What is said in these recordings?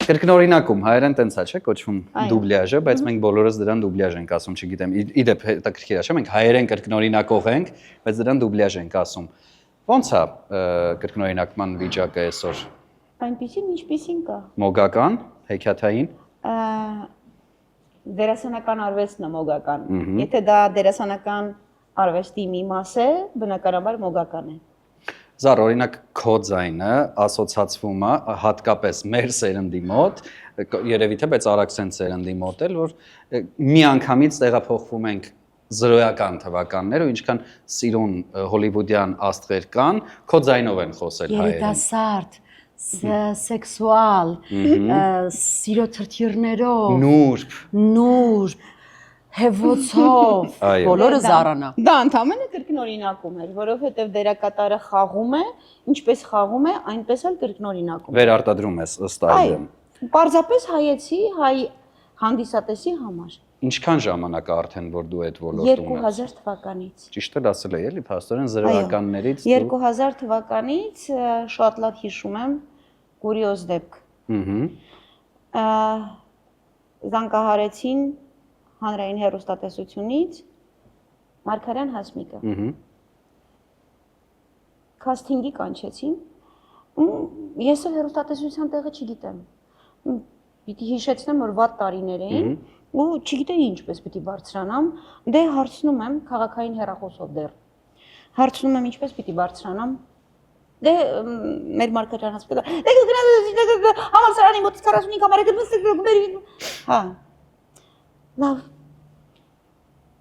Կրկնօրինակում հայերեն տենց է, չէ՞, կոչվում դուբլյաժը, բայց մենք բոլորս դրան դուբլյաժ ենք ասում, չգիտեմ, իդեպ հետաքրքիր է, չէ՞, մենք հայերեն կրկնօրինակող ենք, բայց դրան դուբլյաժ ենք ասում։ Ոնց է կրկնօրինակման վիճակը այսօր։ Այնպեսին ինչպեսին կա։ Մոգական, հեքիաթային։ Դերասանական արվեստն է մոգական։ Եթե դա դերասանական արվեստի մի մաս է, բնականաբար մոգական է։ Զար, օրինակ քո ձայնը ասոցացվում է հատկապես մեր սերնդի մոտ, երևի թե բայց Արաքսեն սերնդի մոտ էլ, որ մի անգամից տեղափոխվում ենք զրոյական թվականներ ու ինչքան սիրուն հոլիվուդյան աստղեր կան, քո ձայնով են խոսել հայերեն։ Երիտասարդ, սեքսուալ, սիրո թրթիրներով, նուրբ, հեվոցով, բոլորը զարանա։ Դա ընդհանրապես կրկնօրինակում էր, որովհետև դերակատարը խաղում է, ինչպես խաղում է, այնպես էլ կրկնօրինակում։ Վերարտադրում ես ըստ այդմ։ Պարզապես հայեցի, հայ հանդիսատեսի համար։ Ինչքան ժամանակ է արդեն որ դու այդ ոլորտում ես։ 2000 թվականից։ Ճիշտ է ասել էլի, փաստորեն զրոյականներից 2000 թվականից շատ լավ հիշում եմ կուրիոզ դեպք։ Զանգահարեցին հանրային հեռուստատեսությունից Մարգարյան Հասմիկը։ Քասթինգի կանչեցին։ Ես էլ հեռուստատեսության տեղը չգիտեմ։ Պիտի հիշեցնեմ, որ վատ տարիներ էին ու չգիտեի ինչպես պիտի բարձրանամ, դե հարցնում եմ քաղաքային հեռախոսով դեռ։ Հարցնում եմ ինչպես պիտի բարձրանամ։ Դե մեր Մարգարյան Հասմիկը։ Դե գնաց համալսարանի մոտ 45 համարը հա։ Լավ։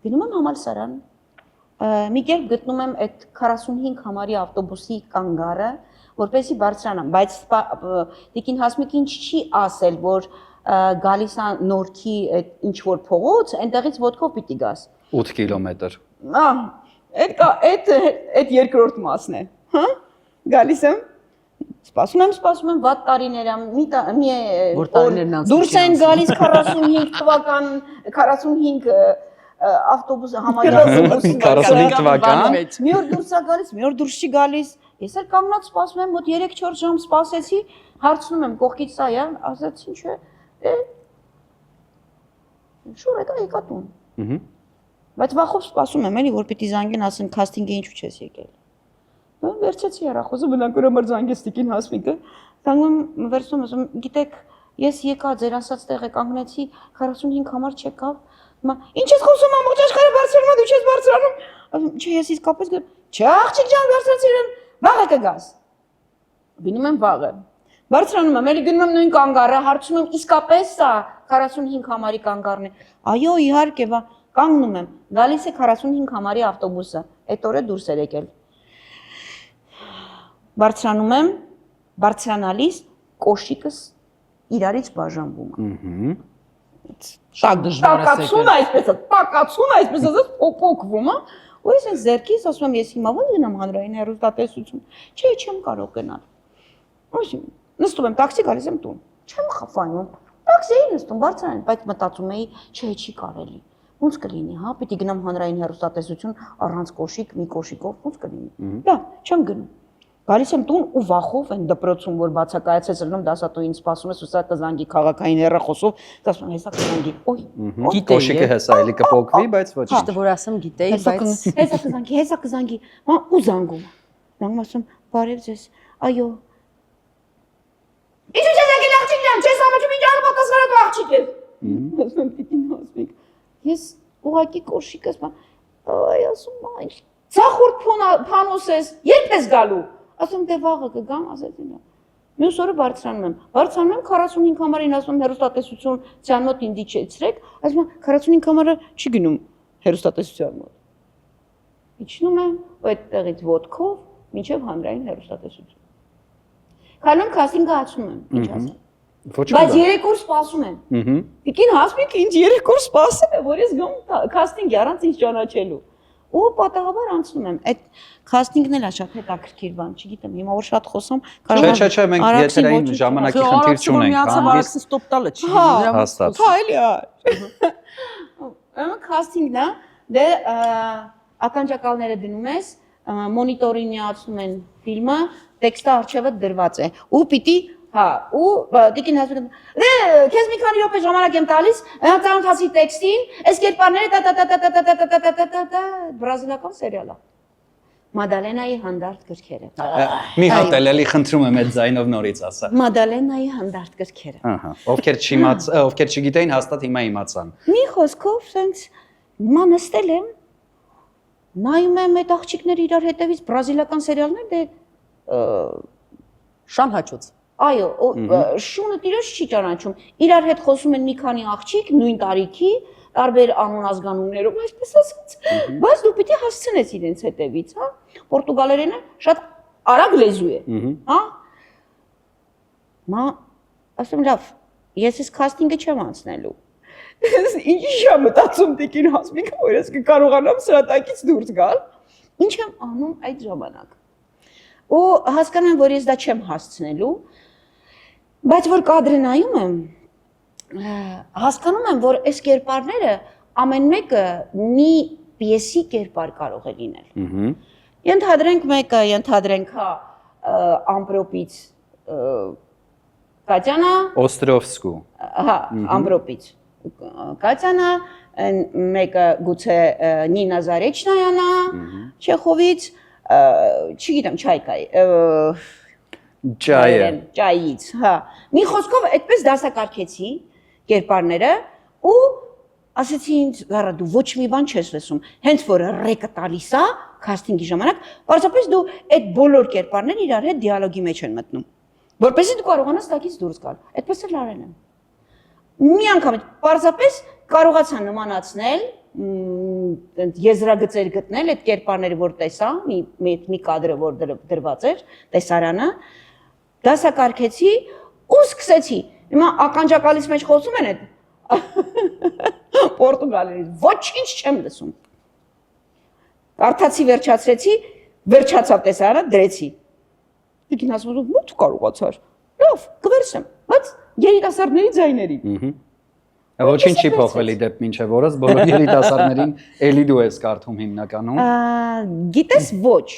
Գնում եմ համալսարան, մի կերպ գտնում եմ այդ 45 համարի ավտոբուսի կանգառը, որպեսզի բարձրանամ, բայց Տիկին Հասմիկին չի ասել, որ գալիս է Նորքի այդ ինչ-որ փողոց, այնտեղից ոտքով պիտի գաս։ 8 կիլոմետր։ Այդ երկրորդ մասն է, հա։ Գալիս եմ, սպասում եմ, վատ տարիներ եմ, դուրս են գալիս 45 թվական, 45 ավտոբուս համարյա ավտոբուսը 45 թվական։ Մի օր դուրս է գալիս, մի օր դուրս չի գալիս։ Ես էլ կանգնած սպասում եմ, մոտ 3-4 ժամ սպասեցի, հարցնում եմ կողքից սա է, ասաց ինչ է։ Շուր եկա տուն։ Բայց վախով սպասում եմ, էլի որ պիտի զանգեն, ասեն քասթինգը ինչու չես եկել։ Վերցեցի հեռախոսը, բնականաբար զանգեց Տիկին Հասմիկը, զանգում վերցնում ասում, գիտեք, ես եկա ձեր ասած տեղը կանգնեցի 45 համար չեկավ։ Ինչ ես խոսում ամբողջ աշխարհը բարձրանում, դու չես բարձրանում։ Ասում, չէ, ես իսկապես գնում։ Չէ, աղջիկ ջան, բարձրացրին, վաղը կգաս։ Գնում եմ վաղը։ Բարձրանում եմ, էլի գնում եմ նույն կանգառը, հարցում եմ, իսկապես սա 45 համարի կանգառն է։ Այո, իհարկե, կանգնում եմ։ Գալիս է 45 համարի ավտոբուսը։ Այդ օրը դուրս էր եկել։ Բարձրանում եմ, բարձրանալիս կոշիկս իրարից բաժանվում է։ Շատ դժվար է։ Տակացուն այսպես ասած փոփոխվում է, ու ես այն ձեռքից ասում եմ, ես հիմա ո՞նց գնամ հանրային հեռուստատեսություն։ Չէ, չեմ կարող գնալ։ Ոսի, նստում եմ տաքսի, գալիս եմ տուն։ Չեմ խափանում։ Տաքսիի նստում, բարձրանում, բայց մտածում էի, չէ, չի կարելի։ Ոնց կլինի, հա, պիտի գնամ հանրային հեռուստատեսություն առանց կոշիկ, մի կոշիկով, ոնց կլինի։ Լավ, չեմ գնում։ Գալիս եմ տուն ու վախով այն դպրոցում, որ բացակայացեց լնում դասատուին սպասում ես ու սա կզանգի քաղաքային հեռախոսով, ասում եմ, հեսա կզանգի։ Օй, կոշիկը հեսա էլի կփոքվի, բայց ոչ։ Ճիշտը որ ասեմ, գիտեի, բայց հեսա կզանգի, ու զանգում։ Զանգում ասում, բարև ձեզ, այո։ Ինչու՞ չես եկել աղջիկ ջան, չես ամաչում ինչ անում պատասխանատու աղջիկ ես։ Ասում եմ, Տիկին Հասմիկ, ես ուղակի կոշիկս, այ ասում, այ ցախորդ փանոս ես, երբ ես գալու։ Ասում դե վաղը կգամ, ասեցին։ Մյուս օրը բարձրանում եմ 45 համարին, ասում հեռուստատեսություն ցան մոտ ինձ իջեցրեք, ասում 45 համարը չի գնում հեռուստատեսության մոտ։ Իջնում եմ այդտեղից ոտքով մինչև հանրային հեռուստատեսություն։ Քանում քասթինգը ացնում եմ, ինչ ասեմ։ Բայց 3 օր սպասում եմ։ Տիկին Հասմիկը ինձ 3 օր սպասել է, որ ես գամ քասթինգի առանց ինձ ճանաչելու։ Ու պատահաբար անցնում եմ։ Այդ քասթինգն էլ է շատ հետաքրքիր բան, չգիտեմ, հիմա որ շատ խոսամ, Չէ, մենք եթերային ժամանակի խնդիր չունենք, Արաքսը ստոպ տալը չի։ Հաստատ։ Հա, էլի է։ Քասթինգն է, դե ականջակալները դնում ես, մոնիտորին միացնում են ֆիլմը, տեքստը առջևը դրված է։ Ու պիտի Հա, ու Տիկին հասնում է, քեզ մի քանի րոպե ժամանակ եմ տալիս, ծանոթացի տեքստին, այս կերպարները բրազիլական սերիալ է։ Մադալենայի հանդարտ գրքերը։ Մի հատ էլի խնդրում եմ այդ ձայնով նորից ասա։ Մադալենայի հանդարտ գրքերը։ Ահա, ովքեր չգիտեին, հաստատ հիմա իմացան։ Մի խոսքով, սենց հիմա նստել եմ, նայում եմ այդ աղջիկները իրար հետևից բրազիլական սերիալներ, դե Շան հաճուց։ այո, շունը տիրոջ չի ճանաչում։ Իրար հետ խոսում են մի քանի աղջիկ նույն տարիքի, տարբեր անուն ազգանուններով, այսպես ասած, բայց դու պիտի հասցնես իրենց հետևից, հա։ Պորտուգալերենը շատ արագ լեզու է, հա։ Մա, ասում լավ, ես այս քաստինգը չեմ անցնելու։ Ինչի՞ եմ մտածում Տիկին Հասմիկը, որ ես կկարողանամ սրա տակից դուրս գալ։ Ինչ եմ անում այդ ժամանակ։ Ու հասկանում եմ, որ ես դա չեմ հասցնելու, բայց որ կադրը նայում եմ, հասկանում եմ, որ այս կերպարները ամեն մեկը մի պիեսի կերպար կարող է լինել։ Ենթադրենք մեկը, ենթադրենք հա ամպրոպից Կատյանա Օստրովսկու։ հա ամպրոպից Կատյանա, մեկը գուցե Նինա Զարեչնայանա Չեխովից, չգիտեմ, Չայկայի Ճայից, հա։ Մի խոսքով այդպես դասակարգեցի կերպարները ու ասեցի ինձ, գարա դու ոչ մի բան չես լսում, հենց որ ռեկը տալիս է քաստինգի ժամանակ, պարզապես դու այդ բոլոր կերպարները իրար հետ դիալոգի մեջ են մտնում, որպեսզի դու կարողանաս տակից դուրս գալ։ Այդպես էլ արել եմ։ Մի անգամ պարզապես կարողացա նմանացնել, եզրագծեր գտնել այդ կերպարները, որ տեսա, մի կադրը, որ դրված էր, տեսարանը, դասակարգեցի ու սկսեցի։ Հիմա ականջակալից մեջ խոսում են այդ պորտուգալերից, ոչինչ չեմ լսում։ Կարդացի, վերջացրեցի, վերջացավ տեսարանը, դրեցի։ Տիկին ասում եմ, ո՞ւր կարողացար։ Լավ, կվերցեմ, բայց երիտասարդների ձայների։ Ոչինչ չի փոխվել իդեպ մինչև օրս, բոլոր երիտասարդներին էլի դու ես կարդում հիմնականում։ Գիտես ոչ։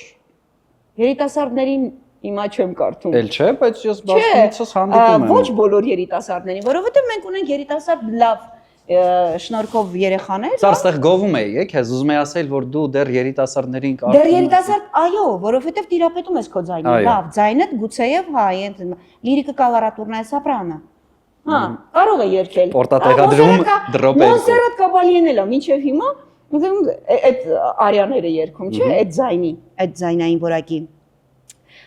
Երիտասարդներին հիմա չեմ կարդում։ Էլ չէ, բայց ես բազմիցս հանդիպում եմ։ Ոչ բոլոր երիտասարդներին, որովհետև մենք ունենք երիտասարդ լավ շնորհքով երեխաներ։ Ծարստեղ գովում էի, քեզ ուզում եի ասել, որ դու դեռ երիտասարդներին կարդում ես։ Դեռ երիտասարդ, այո, որովհետև տիրապետում ես քո ձայնին։ Լավ, ձայնդ գուցեև հա, լիրիկա կալարատուրնա սոպրանո։ Հա, կարող է երգել։ Պորտատեղադրում դրոպել։ Մոնսերատ Կաբալիեն էլ է, մինչև հիմա, այդ արիաները երգում, չէ, այդ ձայնային որակի։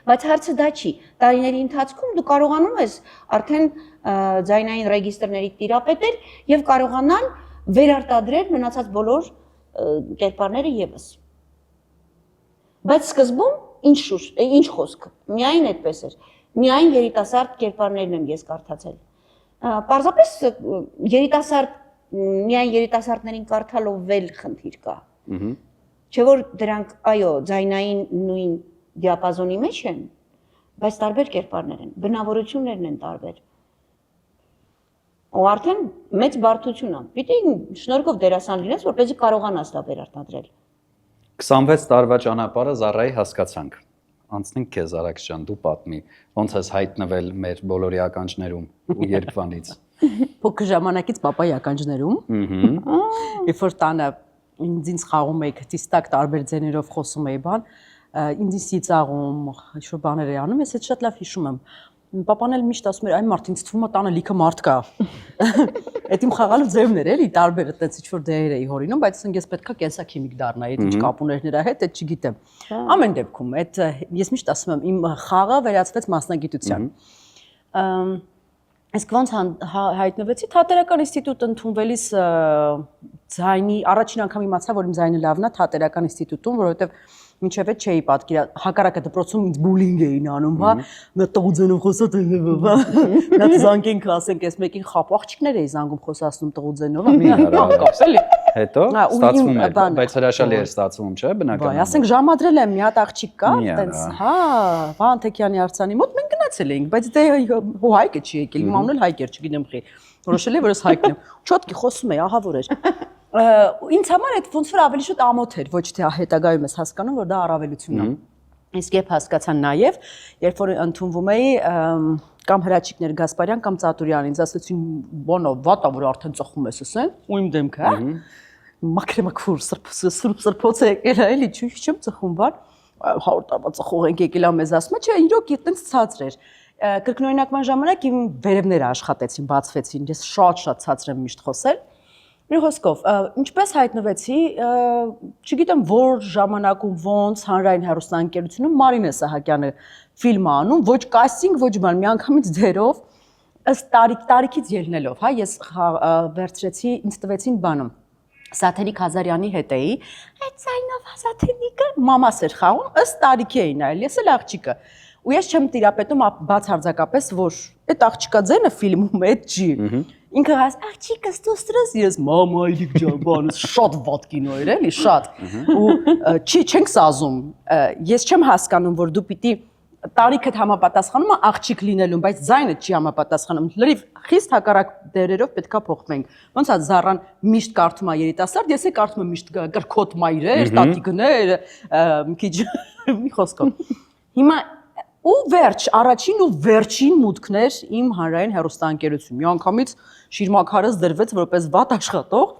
Բայց հարցը դա չի։ Տարիների ընթացքում դու կարողանում ես արդեն ձայնային ռեգիստրների տիրապետել եւ կարողանալ վերարտադրել մնացած բոլոր կերպարները եւս։ Բայց սկզբում ինչ խոսք, միայն այդպես էր։ Միայն երիտասարդ կերպարներն եմ ես կարդացել։ Պարզապես միայն երիտասարդներին կարդալով վել խնդիր կա։ Չէ որ դրանք, այո, ձայնային նույն դիապազոնի մեջ են, բայց տարբեր կերպարներ են, բնավորություններն են տարբեր։ Ու արդեն մեծ բարդություն է։ Պիտի շնորհքով դերասան լինես, որպեսզի կարողանաս դա վերարտադրել։ 26 տարվա ճանապարհը Զարայի հասկացանք։ Անցնենք քեզ Արաքսյան, դու պատմի, ոնց ես հայտնվել մեր բոլորի ականջներում ու երկվանից։ Փոքր ժամանակից papayi ականջներում։ Երբ որ տանը ինձ խաղում էի, քտիստակ տարբեր ձեներով խոսում էի բան, ինձ ծիծաղում, ինչ-որ բաներ էի անում, ես այդ շատ լավ հիշում եմ։ Papan էլ միշտ ասում էր, այ մարդ ինձ թվում է տանը լիքը մարդ կա։ Այդ իմ խաղալու ձևն էր, էլի, տարբեր այդպես ինչ-որ դերեր էի հորինում, բայց ես պետքա կենսաքիմիկ դառնայի, այդ ինչ կապ ուներ նրա հետ, այդ չգիտեմ։ Ամեն դեպքում, այդ ես միշտ ասում եմ, իմ խաղը վերածվեց մասնագիտության։ Իսկ ոնց հայտնվեցի Թատերական ինստիտուտ ընդունվելիս ձայնի առաջին անգամ իմացա, որ իմ ձայնը լավն է Թատերական ինստիտուտում, որովհետև մինչև այդ չէի պատկերա, հակառակը դպրոցում ինձ բուլինգ էին անում, հա, մի տղուձենով խոսած, նա զանգենք ասենք, այս մեկին խապ աղջիկներ էի զանգում խոսացնում տղուձենով, մի կապս էլի։ Հետո ստացվում էր, բայց հրաշալի էր ստացվում, չէ՞, բնականաբար։ Ասենք ժամադրել եմ, մի հատ աղջիկ կա, տենց, հա, Վահան Թեքյանի արձանի մոտ մենք գնացել էինք, բայց դե հո հայկը չի եկել, իմ անունն էլ հայկ էր, չգիտեմ խի։ Որոշել եմ, որ ես հայկն եմ։ Չոտկի խոսում էի, ահա որ էր։ Ինձ համար այդ ոնց որ ավելի շուտ ամոթ էր, ոչ թե հետագայում ես հասկանում, որ դա առավելություն է։ Իսկ երբ հասկացա նաև, երբ որ ընդունվում էի կամ Հրաչիկներ Գասպարյան կամ Ծատուրյան, ինձ ասացին, «Բոնո, վատա որ արդեն ծխում ես, ասեն, ու իմ դեմքը, հա»։ Մաքրեմաքուր սրբոց է եկել, էլի, չեմ ծխում, բան, 100 տարվա ծխող ենք եկել մեզ ասում, չէ, իրոք այդտենց ցածր էր։ Կրկնօրինակման ժամանակ իմ վերևները աշխատեցին, բացվեցին, ես շատ ցածր եմ միշտ խոսել։ Մի խոսքով, ինչպես հայտնվեցի, չգիտեմ որ ժամանակում ոնց հանրային հեռուստաընկերությունում Մարինե Սահակյանը ֆիլմ անում, ոչ կաստինգ, ոչ բան, միանգամից դերով, ըստ տարիքից ելնելով, հա, ես վերցրեցի, ինձ տվեցին բանում Սաթենիկ Հազարյանի հետ էի, այդ ձայնով Սաթենիկը մամաս էր խաղում, ըստ տարիքի էի նայել, ես էլ աղջիկը։ Ու ես չեմ տիրապետում բացարձակապես, որ այդ աղջիկա ձայնը ֆիլմում է, այդ չի։ Ինքը ասում, աղջիկս դու ստրես, ես մամա այլիկ ջան, բանս շատ վատ կինո էր, էլի, շատ։ Ու չենք սազում, ես չեմ հասկանում, որ դու պիտի տարիքդ համապատասխանում է աղջիկ լինելուն, բայց ձայնը չի համապատասխանում։ Լրիվ խիստ հակառակ դերերով պետքա փոխվենք։ Ոնց է Զառան միշտ կարդում է երիտասարդ, ես էլ կարդում եմ միշտ գրքոտ մայրեր, տատիկներ, մի քիչ մի խոսքով։ Հիմա ու վերջ, առաջին ու վերջին մուտքներ իմ հանրային հեռուստաընկերություն։ Միանգամից շիրմաքարս դրվեց որպես վատ աշխատող։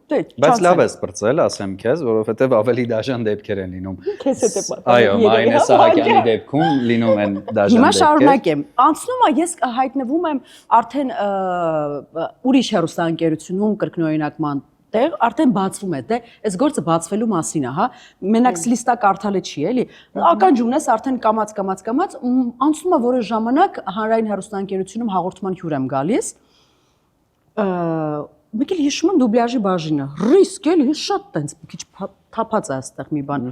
Բայց լավ ես բրծել, ասեմ քեզ, որովհետև ավելի դաժան դեպքեր են լինում։ Քեզ հետ է պատահում։ Այո, Մարինե Սահակյանի դեպքում լինում են դաժան դեպքեր։ Հիմա շարունակեմ։ Անցնում է, ես հայտնվում եմ արդեն ուրիշ հեռուստաընկերությունում կրկնօրինակման տեղ, արդեն բացվում է, դե այս գործը բացվելու մասին է, հա։ Մենակ լիստա կարդալը չի, էլի։ Ականջումն ես արդեն կամած, անցնում է որոշ ժամանակ հանրային հեռուստաընկերությունում հաղորդման հյուր եմ գալիս։ Մեկ էլ հիշում եմ դուբլյաժի բաժինը, ռիսկ էլի, շատ տենց, մի քիչ թափած է այստեղ մի բան։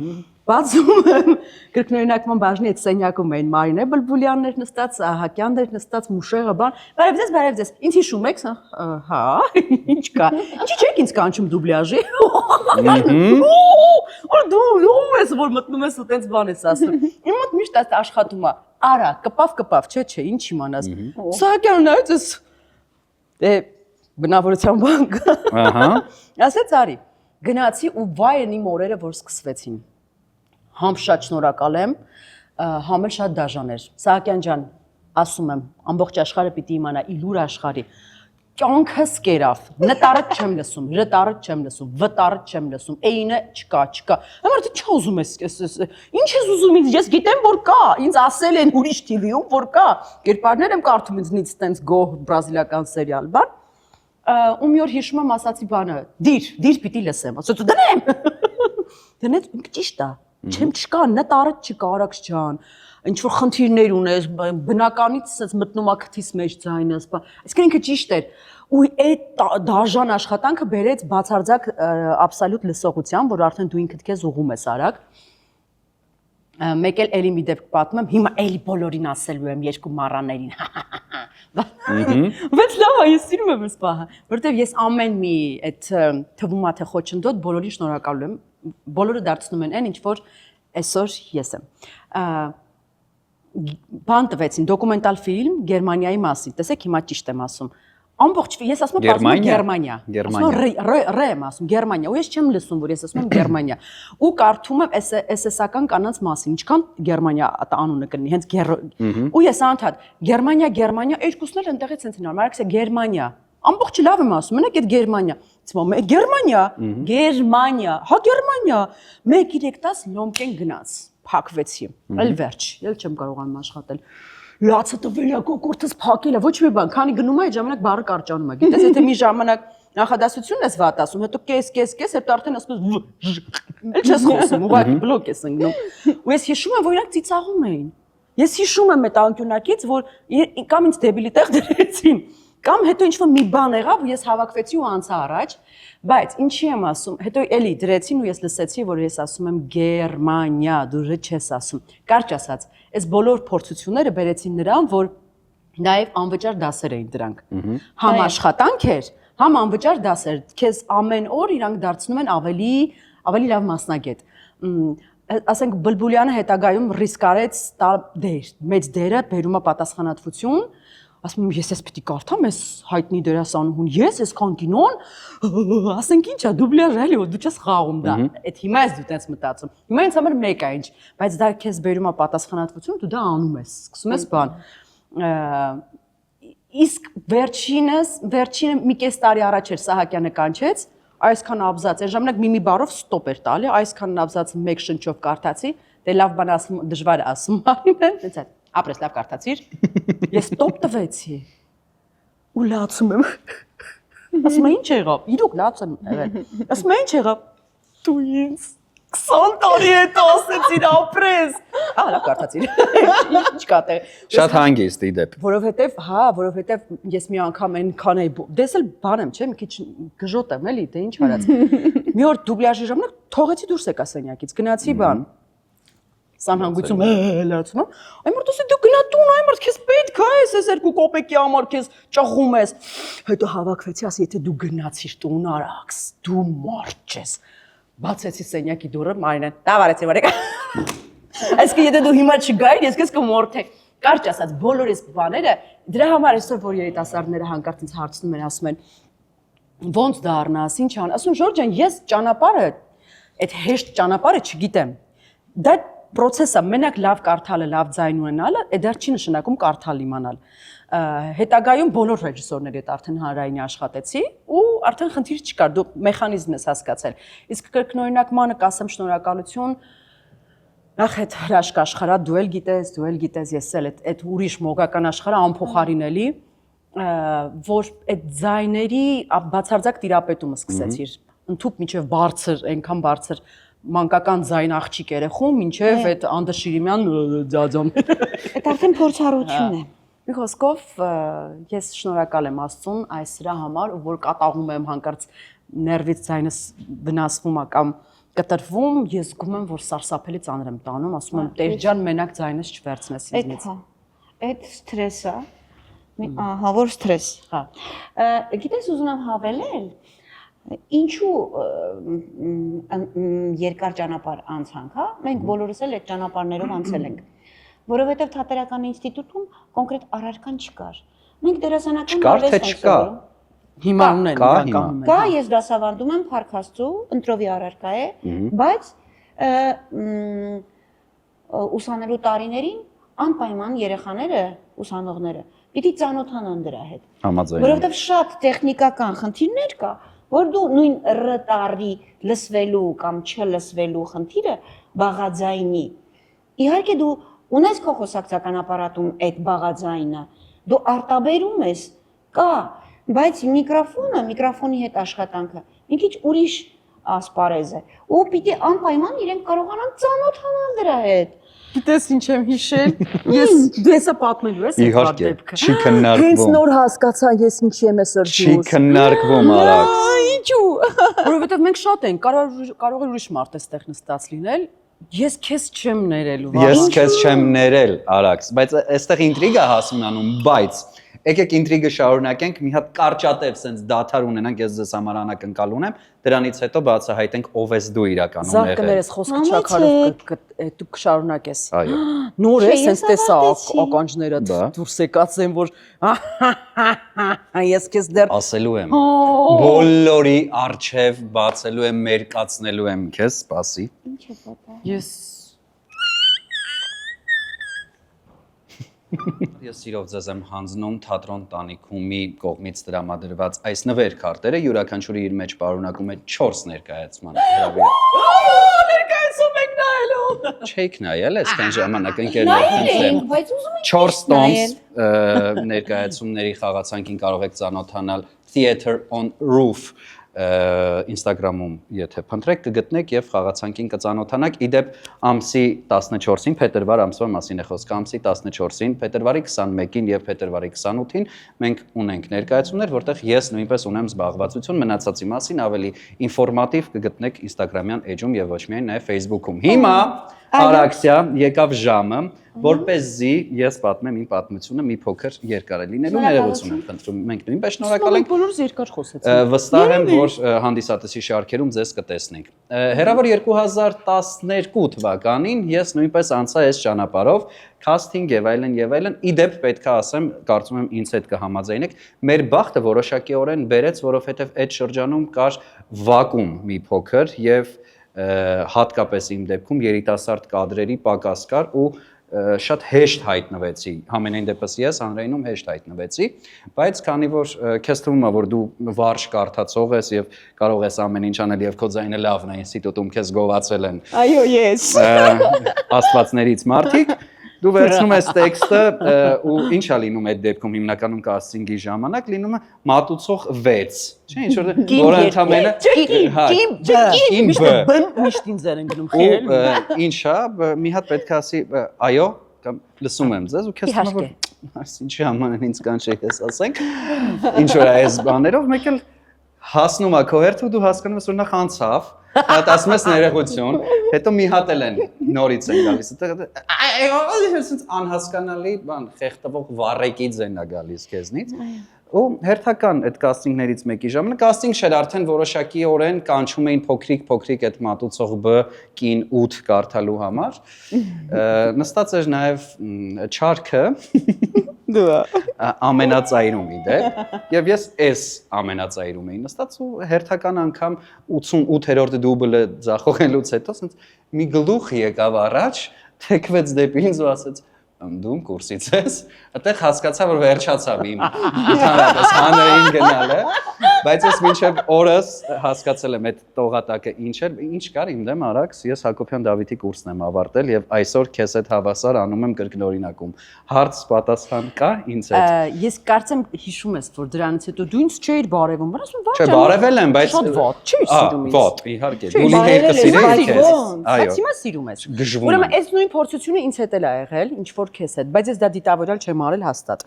Բացում եմ կրկնօրինակման բաժնի այդ սենյակում էին Մարինե Բլբուլյաններ նստած, Սահակյաններ նստած, Մուշեղը բան։ Բարև ձեզ, ինձ հիշում եք, հա, ինչ կա։ Ինչի՞ չեք ինձ կանչում դուբլյաժի։ Որ դու ես որ մտնում ես ու տենց բան ես ասում։ Իմ մոտ միշտ այդ աշխատում է։ Արա, կպավ, չէ, ինչ իմանաս։ Սահակյանը նայեց ես։ Դե բնավորության բանկ։ Ահա։ Ասեց արի, գնացի ու վայ են իմ օրերը, որ սկսվեցին։ Համ շատ շնորհակալ եմ, համ էլ շատ դաժան էր։ Սահակյան ջան, ասում եմ, ամբողջ աշխարհը պիտի իմանա, իլուր աշխարհի։ Կյանքս կերավ, նտարը չեմ լսում, հրտարը չեմ լսում, վտարը չեմ լսում, էինը չկա։ Համարը դու չուզում ես, ինչ ես ուզում ինձ, ես գիտեմ որ կա, ինձ ասել են ուրիշ TV-ում որ կա։ Կերպարներ եմ կարդում ինձնից տենց գոհ բրազիլական սերիալ, բան։ Ու մի օր հիշում եմ ասացի բանը, դիր պիտի լսեմ, ասացի դնեմ։ Դնեց ճիշտ է, չկա, նտարը չկա, Արաքս ջան, ինչ որ խնդիրներ ունես, բնականից ասած մտնում ա քթիս մեջ ձայնս, այսինքն ինքը ճիշտ էր։ Ու այդ դաժան աշխատանքը բերեց բացարձակ աբսոլյուտ լսողության, որ արդեն դու ինքդ քեզ ուղում ես արագ։ Մեկ էլ էլի մի դեպք պատմում եմ, հիմա էլի բոլորին ասելու եմ երկու մառաներին։ Բայց լավ է, ես սիրում եմ այս պահը, որովհետև ես ամեն մի այդ թվում է թե խոչընդոտ բոլորին շնորհակալ եմ, բոլորը դարձնում են այն, ինչ որ այսօր ես եմ։ Բան տվեցին, դոկումենտալ ֆիլմ Գերմանիայի մասին, տեսեք հիմա ճիշտ եմ ասում։ Ամբողջ ես ասում եմ Գերմանիա։ Ռ եմ ասում Գերմանիա, ու ես չեմ լսում, որ ես ասում եմ Գերմանիա։ Ու կարդում եմ SS-ական կանանց մասին, ինչքան Գերմանիա անունը կլինի, հենց ու ես անդադ Գերմանիա, երկուսն էլ ընդեղից են նոր, մարքսը Գերմանիա։ Ամբողջ լավ եմ ասում, մենակ այդ Գերմանիա։ Գերմանիա, հա Գերմանիա։ 1-3-10 լոմկեն գնաց, փակվեցի։ Էլ վերջ, ել չեմ կարողանում աշխատել։ Լացը տվել է կոկորտս փակել է, ոչ մի բան, քանի գնում է այդ ժամանակ բառը կարճանում է։ Գիտես, եթե մի ժամանակ նախադասությունն ես վատ ասում, հետո կես, հետո արդեն ասում ես էլ չես խոսում, ուղղակի բլոկ ես ընկնում։ Ու ես հիշում եմ, որ իրանք ծիծաղում էին։ Ես հիշում եմ այդ անկյունակից, որ կամ ինձ դեբիլի տեղ դրեցին, կամ հետո ինչ-որ մի բան եղավ, ու ես հավաքվեցի ու անցա առաջ, բայց ինչի եմ ասում, հետո էլի դրեցին ու ես լսեցի, որ ես ասում եմ Գերմանիա, դու չես ասում։ Կարճ ասած, այս բոլոր փորձությունները բերեցին նրան, որ նաև անվճար դասեր էին դրանք։ Համ աշխատանք էր, համ անվճար դասեր։ Քեզ ամեն օր իրանք դարձնում են ավելի լավ մասնագետ։ Ասենք Բլբուլյանը հետագայում ռիսկ արեց տալ դեր, մեծ դերը բերում է պատասխանատվություն, ասում եմ ես էս պիտի կարդամ այս հայտնի դերասանուհուն, ես այսքան կինոն, ասենք ինչա դուբլյաժ էլի ու դու չես խաղում դա։ Այդ հիմա ես դու տենց մտածում։ Հիմա ինձ համար մեկ է ինչ, բայց դա քեզ բերում է պատասխանատվություն, դու դա անում ես, սկսում ես բան։ Իսկ վերջինը մի կես տարի առաջ էր Սահակյանը կանչեց, այսքան աբզաց, այս ժամանակ մի բառով ստոպ էր տալի, այսքան աբզաց մեկ շնչով կարդացի, դե լավ բան ասում, դժվար ասում Մարինեն, տենց է, ապրես լավ կարդացիր։ Ես ստոպ տվեցի։ Ու լացում եմ։ Ասում եմ ինչ եղավ։ Իրոք լացում եմ։ Ասում եմ ինչ եղավ։ Դու ինձ 20 տարի հետո ասեցիր ապրես։ Լավ կարդացիր։ Ինչ կա տեղ։ Շատ հանգիստ իդեպ։ Որովհետև ես մի անգամ այնքան էի դες էլ բան եմ, չէ՞, մի քիչ գժոտ եմ էլի, դե ինչ արած։ Մի օր դուբլյաժի ժամանակ թողեցի դուրս եկա սենյակից, գնացի բան։ Սանհանգույցում լացում եմ։ Այն մորտոս դու գնա տուն, այն մորտ քեզ պետք է այս 2 կոպեկի համար քեզ ճղում ես։ Հետո հավաքվեցի, ասի, եթե դու գնացիր տուն արաքս, դու մարդ ես։ Բացեցի սենյակի դուռը, Մարինեն, դա վարեցի վարեք։ Այսինքն եթե դու հիմա չգայր, ես քեզ կմորթեի։ Կարճ ասած, բոլոր այս բաները դրա համար այսօր որ երիտասարդները հանկարծ ինձ հարցնում են, ասում են ո՞նց դառնաս, ինչ ան։ Ասում Ժորժ ջան, ես ճանապարհը, այդ հեշտ ճանապարհը չգիտեմ։ Դա process է, մենակ լավ կարդալը, լավ ձայն ունենալը, դա չի նշանակում կարդալ իմանալ։ Հետագայում բոլոր ռեժիսորների հետ արդեն հանրայինի աշխատեցի ու արդեն խնդիր չկար, դու մեխանիզմն ես հասկացել։ Իսկ կրկնօրինակմանը կասեմ շնորհակալություն նախ այդ հրաշք աշխարհա, դու էլ գիտես, ես էլ այդ ուրիշ մոգական աշխարհը անփոխարինելի, որ այդ ձայների բացարձակ տիրապետումը սկսեցիր։ Ընդհուպ միջև բարձր, այնքան բարձր մանկական ձայն աղջիկ երեխում, ինչև այդ Անդր Շիրիմյան ձաձոմ։ Այդ արդեն փորձառություն է։ Մի խոսքով ես շնորհակալ եմ Աստծուն այս սրա համար, որ կատաղում եմ հանկարծ ներվից ձայնս վնասվում է կամ կտրվում, ես զգում եմ, որ սարսափելի ծանր եմ տանում, ասում եմ Տեր ջան, մենակ ձայնս չվերցնես ինձնից։ Այդ սթրեսը, ահա որ սթրես։ Հա։ Գիտես ուզում եմ հավելել, ինչու երկար ճանապարհ անցանք, հա? Մենք բոլորս էլ այդ ճանապարհներով անցել ենք, որովհետև թատերական ինստիտուտում կոնկրետ առարկան չկար։ Մենք դերասանական արվեստ ենք սովորում։ Հիմա ունեն իրականում։ Կա, ես դասավանդում եմ Փառք Աստծո, ընտրովի առարկա է, բայց ուսանելու տարիներին անպայման երեխաները, ուսանողները պիտի ծանոթանան դրա հետ։ Համաձայն։ Որովհետև շատ տեխնիկական խնդիրներ կա, որ դու նույն ռտարի լսվելու կամ չլսվելու խնդիրը բաղաձայնի։ Իհարկե դու ունես քո խոսակցական ապարատում այդ բաղաձայնը, դու արտաբերում ես, կա, բայց միկրոֆոնի հետ աշխատանքը մի քիչ ուրիշ ասպարեզ է, ու պիտի անպայման իրենք կարողանան ծանոթանալ դրա հետ։ Գիտես ինչ եմ հիշել, դու եսա պատմելու ես այդ Իհարկե, դեպքը։ չի քննարկվում։ Հենց նոր հասկացա ես ինչի եմ այսօր Չի քննարկվում արաքս։ Ինչու։ Որովհետև մենք շատ ենք, կարող է ուրիշ մարդ էստեղ նստած լինել։ Ես քեզ չեմ ներելու։ Ես քեզ չեմ ներել արաքս, բայց այստեղ ինտրիգա հասունանում, բայց եկեք ինտրիգը շարունակենք, մի հատ կարճատև սենց դաթար ունենանք, ես ձեզ համար անակնկալ ունեմ, դրանից հետո բացահայտենք ով ես դու իրականում եղել։ Զարկ կներես խոսքը չակարով դու կշարունակես։ Այո։ Նոր է, սենց տեսա ականջները դուրս եկած են, որ ես քեզ դեռ Ասելու եմ։ Բոլորի արչև բացելու եմ, մերկացնելու եմ քեզ, սպասի։ Ինչ է պատահ։ Ես Ես սիրով ձեզ եմ հանձնում թատրոն տանիքում մի կողմից տրամադրված այս նվեր-քարտերը, յուրաքանչյուրը իր մեջ պարունակում է 4 ներկայացման հրավեր։ ներկայացում եք նայելու։ Չեք նայել այսքան ժամանակ ընկերներ խնդրեմ։ Բայց ուզում եք 4 տոնս ներկայացումների խաղացանկին կարող եք ծանոթանալ Theater on Roof Instagram-ում, եթե փնտրեք, կգտնեք եւ խաղացանկին կծանոթանաք։ Իդեպ ամսի 14-ին, փետրվար ամսվա մասին է խոսքը, ամսի 14-ին, փետրվարի 21-ին եւ փետրվարի 28-ին մենք ունենք ներկայացումներ, որտեղ ես նույնպես ունեմ զբաղվածություն, մնացածի մասին ավելի ինֆորմատիվ կգտնեք Instagram-յան էջում եւ ոչ միայն նաեւ Facebook-ում։ Հիմա Արաքսիա, եկավ ժամը, որպեսզի ես պատմեմ իմ պատմությունը մի փոքր երկար է լինելու, ներողություն եմ խնդրում, մենք նույնպես շնորհակալ ենք։ Բոլորս երկար խոսեցինք։ Վստահ եմ, որ հանդիսատեսի շարքերում ձեզ կտեսնենք։ Հերավոր 2012 թվականին ես նույնպես անցա այս ճանապարհով, casting եւ այլն, իդեպ պետք է ասեմ, կարծում եմ ինձ հետ կհամաձայնեք, մեր բախտը որոշակիորեն բերեց, որովհետեւ այդ շրջանում կար վակուում մի փոքր եւ հատկապես իմ դեպքում երիտասարդ կադրերի պակաս կար ու շատ հեշտ հայտնվեցի, համենայն դեպս ես հանրայինում հեշտ հայտնվեցի, բայց քանի որ քեզ թվում է, որ դու վարժ կարդացող ես եւ կարող ես ամեն ինչ անել եւ քո ձայնը լավն է, ինստիտուտում քեզ գովացել են։ Այո, ես։ Աստվածներից մարդիկ, դու վերցնում ես տեքստը ու ինչ է լինում այդ դեպքում հիմնականում կաստինգի ժամանակ լինում է մատուցող 6, չէ՞, ինչ որ ընդամենը միշտ ինձ են գնում խել։ Ու ինչա, մի հատ պետք է ասի այո, կամ լսում եմ ձեզ ու քեզ թվում է որ ինչի համար են ինձ կանչել ես ասենք, ինչ որ այս բաներով մեկ էլ հասնում է քո հերթը ու դու հասկանում ես որ նախ անցավ, հատ ասում ես ներողություն, հետո մի հատ էլ են նորից են գալիս, այո, այսինքն անհասկանալի բան, խեղդվող վառեկի ձեն է գալիս քեզնից։ Ու հերթական այդ կաստինգներից մեկի ժամանակ կաստինգ չէր արդեն որոշակիորեն կանչում էին փոքրիկ այդ մատուցող B կին 8 կարդալու համար նստած էր նաև չարքը դու ամենածայրում իդեպ եւ ես այս ամենածայրում էի նստած ու հերթական անգամ 88-րդ դուբլը ձախողելուց հետո ասենց մի գլուխ եկավ առաջ թեքվեց դեպի ինձ ու ասեց դու կուրսից ես, այդտեղ հասկացա, որ վերջացավ իմ ընդհանրապես հանրային գնալը, բայց ես մինչև օրս հասկացել եմ այդ տողատակը ինչ էր, ինչ կար իմ դեմ Արաքս, ես Հակոբյան Դավիթի կուրսն եմ ավարտել եւ այսօր քեզ հետ հավասար անում եմ կրկնօրինակում։ Հարց պատասխան կա ինձ հետ։ Ես կարծեմ հիշում ես, որ դրանից հետո դու ինձ չէիր բարևում, բայց ասում Չէ, բարևել եմ, բայց շատ վատ չի սիրում ինձ։ Վատ, իհարկե։ Դու լինեիր կսիրեի քեզ։ Բայց հիմա սիրում ես։ Ուրեմն այս նույն փորձությունը ինձ հետ էլ ա եղել, ինչ որ քեզ հետ, բայց ես դա դիտավորյալ չեմ արել հաստատ։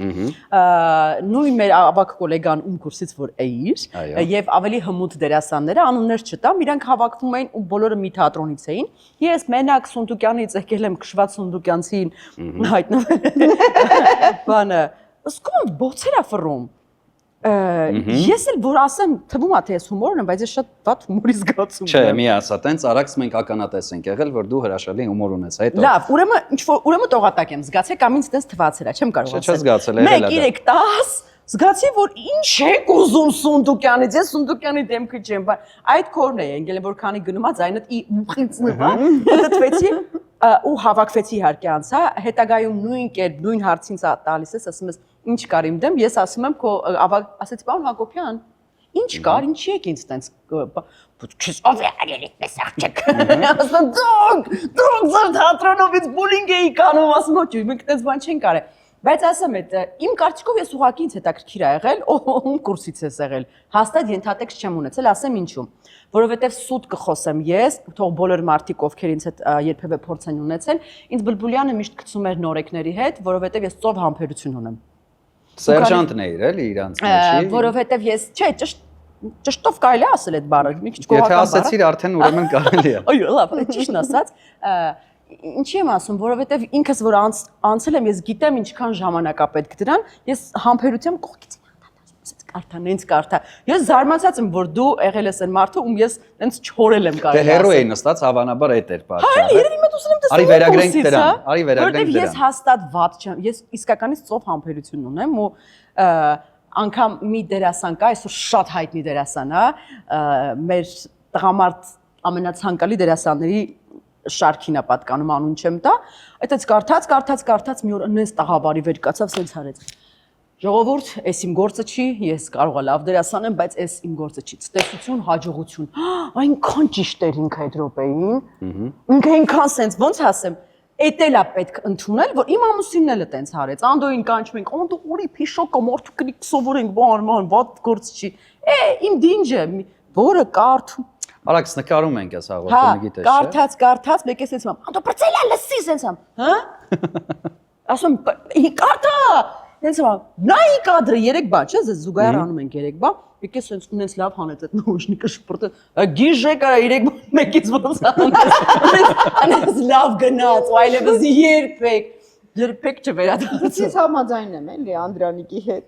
Նույն մեր ավակ գոլեգան ում կուրսից որ էիր, եւ ավելի հմուտ դերասանները անուններ չտամ, իրանք հավաքվում էին ու բոլորը մի թատրոնից էին։ Ես մենակ Սունդուկյանից եկել եմ քշված Սունդուկյանցին հայտնվել։ Բանը, սկսում բոցեր ա ֆռում։ Ես էլ որ ասեմ, թվում է թե ես հումոր ունեմ, բայց ես շատ վատ հումորի զգացում եմ։ Չէ, մի ասա, տենց Արաքս մենք ականատես ենք եղել, որ դու հրաշալի հումոր ունես, հետո։ Լավ, ուրեմն տողատակ եմ զգացել կամ ինձ տենց թվացել է, չեմ կարող ասել։ Չէ, զգացել է, եղել է։ 1-3-10 զգացի, որ ինչ եք ուզում Սունդուկյանից, ես Սունդուկյանի դեմքը չեմ, բայց այդ կորն է եկել, որ քանի գնում է ձայնդ ուխից նվա, դտվեցի ու հավաքվեցի իհարկե անցա, հետագայում նույն կերպ, նույն հարցին տալիս ես, ասում ես ինչ կար իմ դեմ, ես ասում եմ քո ասեցի պարոն Հակոբյան, ինչ կար, ինչի եք ինձ տենց քեզ ով է ալերիկ պես աղջիկ։ Ասում դուք թատրոնովից բուլինգ էի կանում, ասում ոչ, մենք տենց բան չենք արել։ Բայց ասեմ այդ իմ կարծիքով ես ուղղակի ինձ հետաքրքիր ա եղել, ում կուրսից ես եղել։ Հաստատ ենթատեքստ չեմ ունեցել, ասեմ ինչու։ Որովհետև սուտ կխոսեմ ես, թող բոլոր մարդիկ ովքեր ինձ հետ երբևէ փորձ են ունեցել, ինձ Բլբուլյանը միշտ գցում էր նորեկների հետ, որովհետև ես ծով համբերություն ունեմ։ Սերժանտն էիր էլի իրանց մեջի։ Որովհետև ես, չէ, ճշտով կարելի է ասել այդ բառը, մի քիչ գողական բառ։ Եթե ասեցիր արդեն ուրեմն կարելի է։ Այո, լավ, ճիշտն ասած, ինչի եմ ասում, որովհետև ինքս որ անցել եմ, ես գիտեմ ինչքան ժամանակ է պետք դրան, ես համբերությամբ կողքից կարթա։ Ես զարմացած եմ, որ դու եղել ես այն մարդը, ում ես տենց չորել եմ կարելի ասել։ Դե հերո էի նստած, հավանաբար այդ էր պատճառը։ Հա, երևի մոտ ուզում եմ տեսնել։ Արի վերագրենք դրան, արի վերագրենք դրան։ Ես հաստատ վատ չեմ, ես իսկականից ծով համբերություն ունեմ ու անգամ մի դերասան կա, այսօր շատ հայտնի դերասան է, մեր տղամարդ ամենացանկալի դերասանների շարքին է պատկանում, անուն չեմ տա, այդպես կարդաց մի օր նես տաղավարի վեր կացավ, սենց արեց։ Ժողովուրդ, այս իմ գործը չի, ես կարող եմ լավ դերասան եմ, բայց այս իմ գործը չի։ Ցտեսություն, հաջողություն։ Այնքան ճիշտ էր ինքը այդ րոպեին։ Ինքը այնքան սենց ոնց ասեմ, էդ էլա պետք ընդունել, որ իմ ամուսինն էլ է տենց արեց։ Անդոյին կանչում ենք, անդո ուրի փիշոկը մարդու կնիկ սովորենք, բան, ված գործ չի։ Իմ դինջը, որը կարդում։ Արաքս նկարում ենք այս հաղորդումը, գիտես, չէ՞։ Կարդաց, մեկ էս ասում, անդո բրծելա լսի սենց ամ, հա։ Ասում, կարդա։ Հենց հա, նայի կադրը 3 բա, չէ՞, զուգահեռ անում ենք 3 բա։ Եկե սենց ունենց լավ հանեց այդ նոուշնիկը շփորտը։ Գիժե կարա 3 մեկից ոնց անես լավ գնաց, այլևս երբեք չվերադարձա։ Ես համաձայն եմ էլի Անդրանիկի հետ։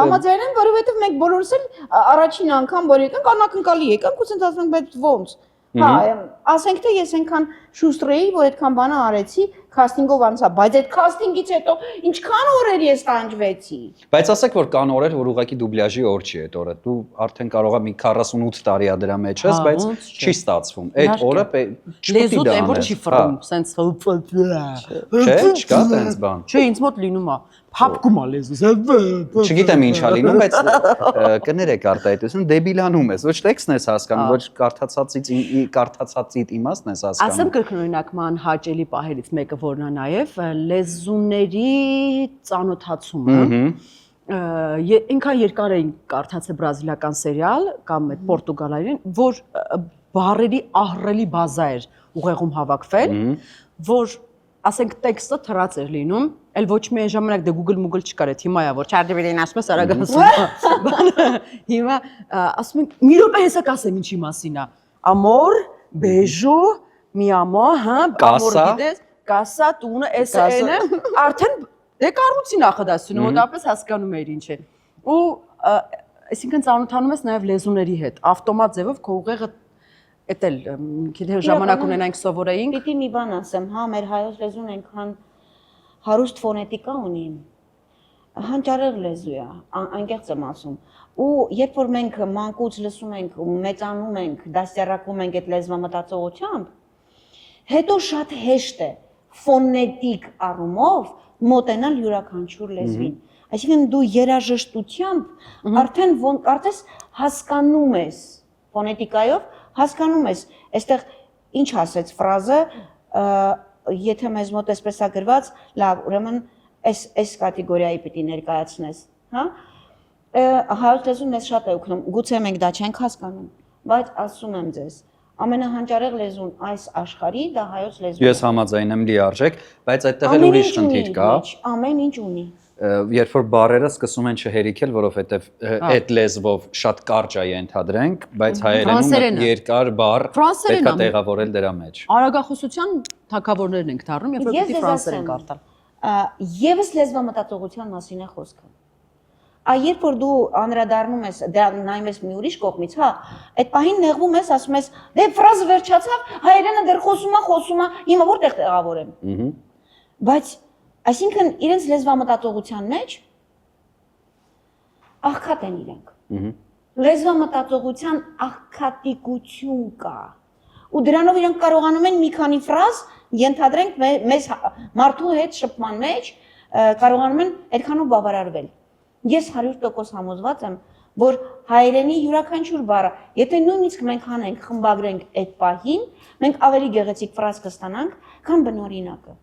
Համաձայն եմ, որովհետև մենք բոլորս էլ առաջին անգամ որ եկանք, անակնկալի եկանք ու ցենց ասում ենք, բայց ոնց։ Հա, ասենք թե ես այնքան շուստր էի, որ այդքան բանը արեցի, քաստինգով անցա, բայց այդ քաստինգից հետո ինչքան օրեր ես տանջվեցի։ Բայց ասեք որ կան օրեր, որ ուղղակի դուբլյաժի օր չի այդ օրը։ Դու արդեն կարող ես մի 48 տարի ա դրա մեջ ես, բայց չի ստացվում։ Այդ օրը լեզուտ է որ չի ֆռում, սենց չէ, չկա տենց բան։ Չէ, ինձ մոտ լինում է, փափկում է լեզուս։ Չգիտեմ ինչ է լինում, բայց կներեք արտահայտություն դեբիլանում ես, ոչ տեքստն ես հասկանում, ոչ կարդացածիդ իմաստն ես հասկանում։ Ասեմ կրկնօրինակման հաճելի պահերից մեկը որն է նաև լեզուների ծանոթացումը։ Ինքան երկար էին կարդացել բրազիլական սերիալ կամ այդ պորտուգալերեն, որ բառերի ահռելի բազա էր ուղեղում հավաքվել, որ ասենք տեքստը թրած էր լինում, այլ ոչ մի ժամանակ դե Google չկար, այդ հիմա է որ ChatGPT-ին ասում ես արագացում։ Հիմա ասում են մի րոպե հեսա կասեմ ինչի մասին է։ Amor, beijo, mi amor, հա, amor գիտես, casa, տունը, S-ը, արդեն դե կառուցի նախադասությունը, մոտավորապես հասկանում էր ինչ է։ Ու այսինքն ծանոթանում ես նաև լեզուների հետ, ավտոմատ ձևով քո ուղեղը Էդ էլ գիտե ժամանակ ունենանք սովորեինք։ Պիտի մի բան ասեմ, հա, մեր հայոց լեզուն այնքան հարուստ ֆոնետիկա ունի։ Հանճարեղ լեզու է, անկեղծ եմ ասում։ Ու երբ որ մենք մանկուց լսում ենք, մեծանում ենք, դաստիարակվում ենք այդ լեզվամտածողությամբ, հետո շատ հեշտ է ֆոնետիկ առումով մոտենալ յուրաքանչյուր լեզվին։ Այսինքն դու երաժշտությամբ արդեն կարծես հասկանում ես ֆոնետիկայով հասկանում ես, այստեղ ինչ ասեց ֆրազը, եթե մեզ մոտ էսպես է գրված, լավ, ուրեմն այս կատեգորիայի պիտի ներկայացնես, հա? Հայոց լեզուն մեզ շատ է օգնում, գուցե մենք դա չենք հասկանում, բայց ասում եմ ձեզ, ամենահանճարեղ լեզուն այս աշխարհի դա հայոց լեզուն է։ Ես համաձայն եմ լիարժեք, բայց այդտեղ էլ ուրիշ խնդիր կա։ Ամեն ինչ ունի։ Երբ որ բառերը սկսում են չհերիքել, որովհետև այդ լեզվով շատ կարճ է ենթադրենք, բայց հայերենում երկար բառ պետք է տեղավորել դրա մեջ։ Արագախոսության թագավորներն ենք դառնում, երբ որ պիտի ֆրանսերեն կարդալ։ Եվս լեզվամտածողության մասին է խոսքը։ Երբ որ դու անդրադառնում ես, դա նայում ես մի ուրիշ կողմից, հա, այդ պահին նեղվում ես, ասում ես, դե ֆրազը վերջացավ, հայերենը դեռ խոսում է, հիմա որտեղ տեղավորեմ։ Բայց այսինքն իրենց լեզվամտածողության մեջ աղքատ են իրենք։ Լեզվամտածողության աղքատիկություն կա։ Ու դրանով իրենք կարողանում են մի քանի ֆրազ ենթադրենք մեզ մարդու հետ շփման մեջ կարողանում են այդքանով բավարարվել։ Ես 100% համոզված եմ, որ հայերենի յուրաքանչյուր բառը, եթե նույնիսկ մենք անենք, խմբագրենք այդ պահին, մենք ավելի գեղեցիկ ֆրազ կստանանք, քան բնօրինակը։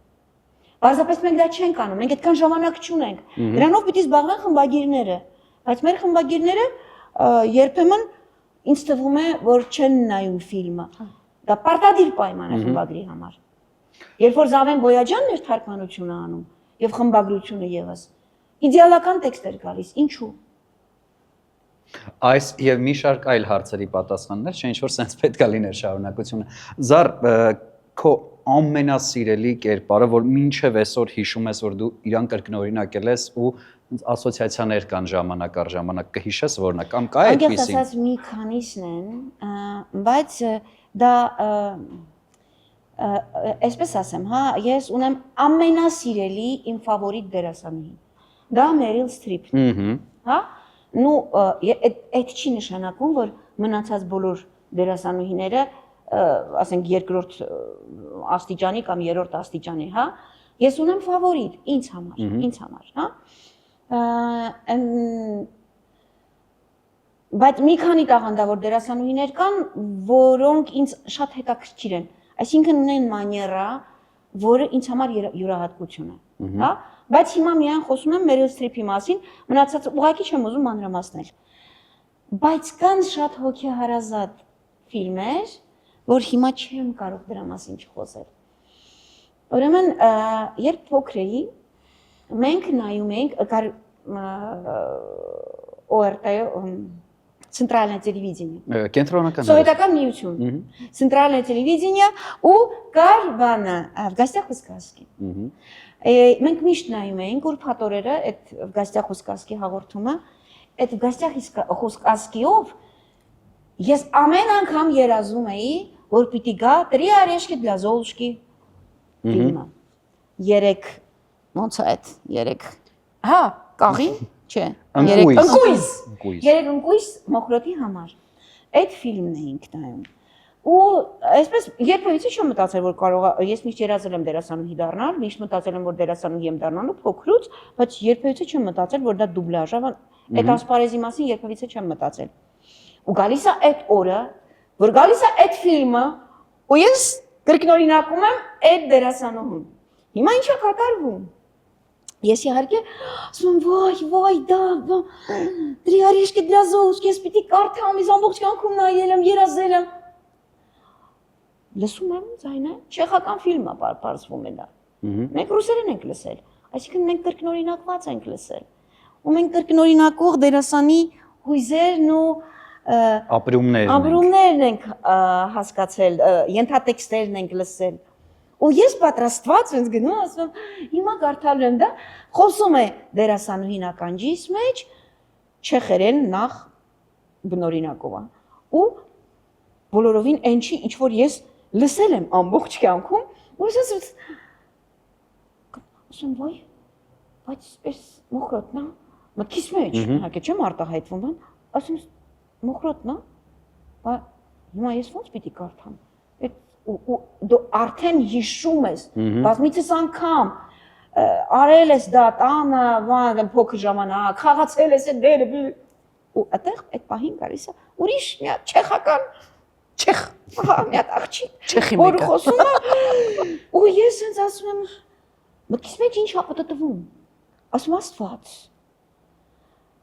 Պարզապես մենք դա չենք անում, մենք այդքան ժամանակ չունենք։ Դրանով պիտի զբաղվեն խմբագիրները, բայց մեր խմբագիրները երբեմն ինձ թվում է, որ չեն նայում ֆիլմը։ Դա պարտադիր պայման է խմբագրի համար։ Երբ որ Զավեն Բոյաջյանն էր թարգմանությունը անում եւ խմբագրությունը եւս, իդեալական տեքստեր գալիս, ինչու։ Այս եւ մի շարք այլ հարցերի պատասխաններ, չէ՞ ինչ որ sense պետք է լիներ շարունակությունը։ Զար, քո ամենասիրելի կերպարը, որ մինչև այսօր հիշում ես, որ դու իրան կրկնօրինակել ես ու ասոցիացիաներ կան ժամանակ առ ժամանակ, կհիշես որն է կամ կա այդպիսին։ Անկեղծ ասած մի քանիսն են, բայց դա այսպես ասեմ, հա, ես ունեմ ամենասիրելի իմ ֆավորիտ դերասանուհին։ Դա Մերիլ Սթրիփն։ Հա? Նու այդ չի նշանակում, որ մնացած բոլոր դերասանուհիները ասենք երկրորդ աստիճանի կամ երրորդ աստիճանի, հա, ես ունեմ ֆավորիտ ինձ համար, հա։ Բայց մի քանի տաղանդավոր դերասանուհիներ կան, որոնք ինձ շատ հետաքրքիր են, այսինքն ունեն մանիերա, որը ինձ համար յուրահատկություն է, հա։ Բայց հիմա միայն խոսում եմ Մերիլ Սթրիփի մասին, մնացած ուղղակի չեմ ուզում մանրամասնել։ Բայց կան շատ հոգեհարազատ ֆիլմեր, որ հիմա չեմ կարող դրա մասին չխոսել։ Ուրեմն, երբ փոքր էի, մենք նայում էինք, ОРՏ центральное телевидение. Կենտրոնական Советական միություն։ Центральное телевидение ու կար բանը в гостях у сказки։ Մենք միշտ նայում էինք ուրբաթ-օրերը այդ в гостях у сказки հաղորդումը, այդ в гостях у сказки-ով ես ամեն անգամ երազում էի, որ պիտի գա «Три орешки для Золушки» ֆիլմը։ Երեք ոնց է այդ, երեք Հա, կաղին, չէ, Ընկույզ։ երեք ընկույզ մոխրոտի համար։ Այդ ֆիլմն էինք նայում։ Ու այսպես երբևիցե չեմ մտածել, որ կարող է, ես միշտ երազել եմ դերասանուհի դառնալ, միշտ մտածել եմ, որ դերասանուհի եմ դառնալու փոքրուց, բայց երբևիցե չեմ մտածել, որ դա դուբլաժ է, այդ ասպարեզի մասին երբևիցե չեմ մտածել։ Ու գալիս է այդ օրը, որ գալիս է այդ ֆիլմը, ու ես կրկնօրինակում եմ այդ դերասանուհուն։ Հիմա ինչ է կատարվում։ Ես իհարկե ասում եմ, վայ, դա, «Три орешки для Золушки», ես պիտի կարդամ, ես ամբողջ կյանքում նայել եմ, երազել եմ։ Լսում եմ ձայնը, չեխական ֆիլմ է պարզվում է դա։ Մենք ռուսերեն ենք լսել, այսինքն մենք կրկնօրինակված ենք լսել։ Ու մենք կրկնօրինակող դերասանի հույզերն ու ապրումներն ենք հասկացել, ենթատեքստերն ենք լսել։ Ու ես պատրաստված ինձ գնում, ասում եմ, հիմա կարդալու եմ դա, խոսում է դերասանուհին ականջիս մեջ, չեխերեն նախ բնօրինակով է։ Ու բոլորովին այնչի, ինչ որ ես լսել եմ ամբողջ կյանքում, ու ես ասում վայ, բայց այս մոխրոտն է, մտքիս մեջ, իհարկե չեմ արտահայտվում, ասում մոխրոտն է, հիմա ես ոնց պիտի կարդամ։ Ու դու արդեն հիշում ես, բազմիցս անգամ արել ես դա տանը, փոքր ժամանակ, խաղացել ես այդ դերը, ու այդտեղ այդ պահին գալիս է ուրիշ մի հատ չեխական չեխ, մի հատ աղջիկ, որ խոսում է, ու ես հենց ասում եմ, մտքիս մեջ ինչ է պտտվում, ասում Աստված,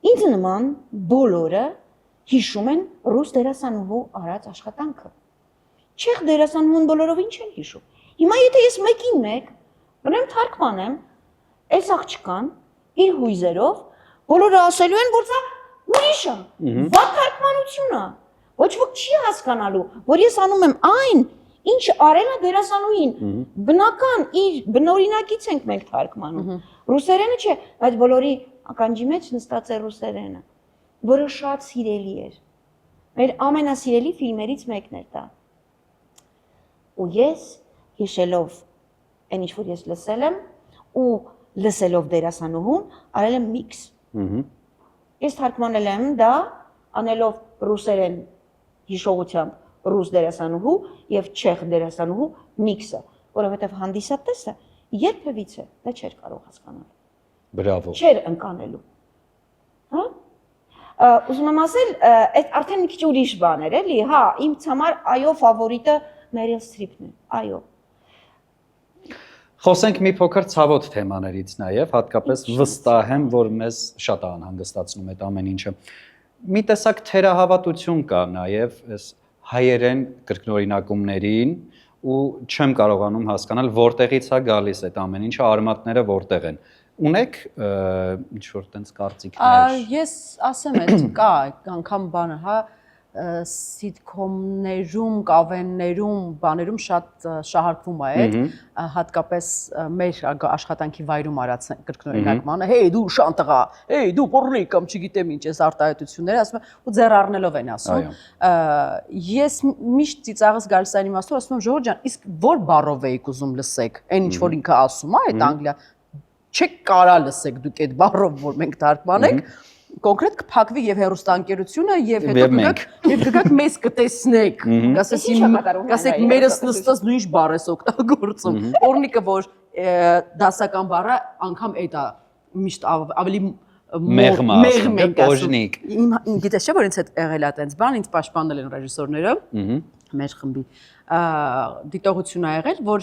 ինձ նման բոլորը հիշում են ռուս դերասանուհու արած աշխատանքը։ Չեխ դերասանուհուն բոլորովին չեն հիշում։ Հիմա եթե ես մեկին մեկ բնեմ թարգմանեմ այս աղջկան իր հույզերով, բոլորը ասելու են, որ դա ուրիշ է, վատ թարգմանություն է։ Ոչ ոք չի հասկանալու, որ ես անում եմ այն, ինչ արել է դերասանուհին։ Բնական իր բնօրինակից ենք մենք թարգմանում։ Ռուսերենը չէ, բայց բոլորի ականջի մեջ նստած է ռուսերենը, որը շատ սիրելի էր։ Մեր ամենասիրելի ֆիլմերից մեկն էր դա։ Ու ես հիշելով այն ինչ որ ես լսել եմ ու լսելով դերասանուհուն արել եմ միքս։ Ես թարգմանել եմ դա անելով ռուսերեն հիշողությամբ ռուս դերասանուհու եւ չեխ դերասանուհու միքսը, որովհետեւ հանդիսատեսը երբևիցե դա չէր կարող հասկանալ։ Բրավո։ Չէր ընկանելու։ Հա? Ուզում եմ ասել, այդ արդեն մի քիչ ուրիշ բան էր, էլի, հա, ինձ համար այո ֆավորիտը Meryl Streep-ն է, այո։ Խոսենք մի փոքր ցավոտ թեմաներից նաև, հատկապես վստահ եմ, որ մեզ շատ է անհանգստացնում այդ ամեն ինչը։ Մի տեսակ թերահավատություն կա նաև այս հայերեն կրկնօրինակումներին ու չեմ կարողանում հասկանալ որտեղից է գալիս այդ ամեն ինչը, արմատները որտեղ են։ Ունեք ինչ որ տենց կարծիքներ։ Ես ասեմ, այդ կա անգամ բանը, հա, սիթքոմներում, կավեններում, բաներում շատ շահարկվում է այդ, հատկապես մեր աշխատանքի վայրում արած կրկնօրինակմանը, հեյ դու շանտղա, հեյ դու պոռնիկ կամ չգիտեմ ինչ էս արտահայտությունները, ասում եմ, ու ձեռ առնելով են ասում։ Ես միշտ ծիծաղս գալիս այն իմաստով, ասում եմ Ժողովուրդ ջան, իսկ որ բառով եք ուզում լսեք, այն ինչ որ ինքը ասում է, այդ անգլիա, չեք կարա լսեք դուք այդ բառով, որ մենք թարգմանենք, կոնկրետ կփակվի եւ հերոստանգերությունը եւ հետո գգաք մեզ կտեսնեք, կասեք մերս նստած նույն բառ ես օգտագործում։ Օրնիկը որ դասական բառը անգամ այդ է միշտ ավելի մեղմ ենք ասում։ Գիտես չէ՞ որ ինձ հետ եղել է այդպես բան, ինձ պաշտպանել են ռեժիսորները մեր խմբի դիտողություն ա եղել, որ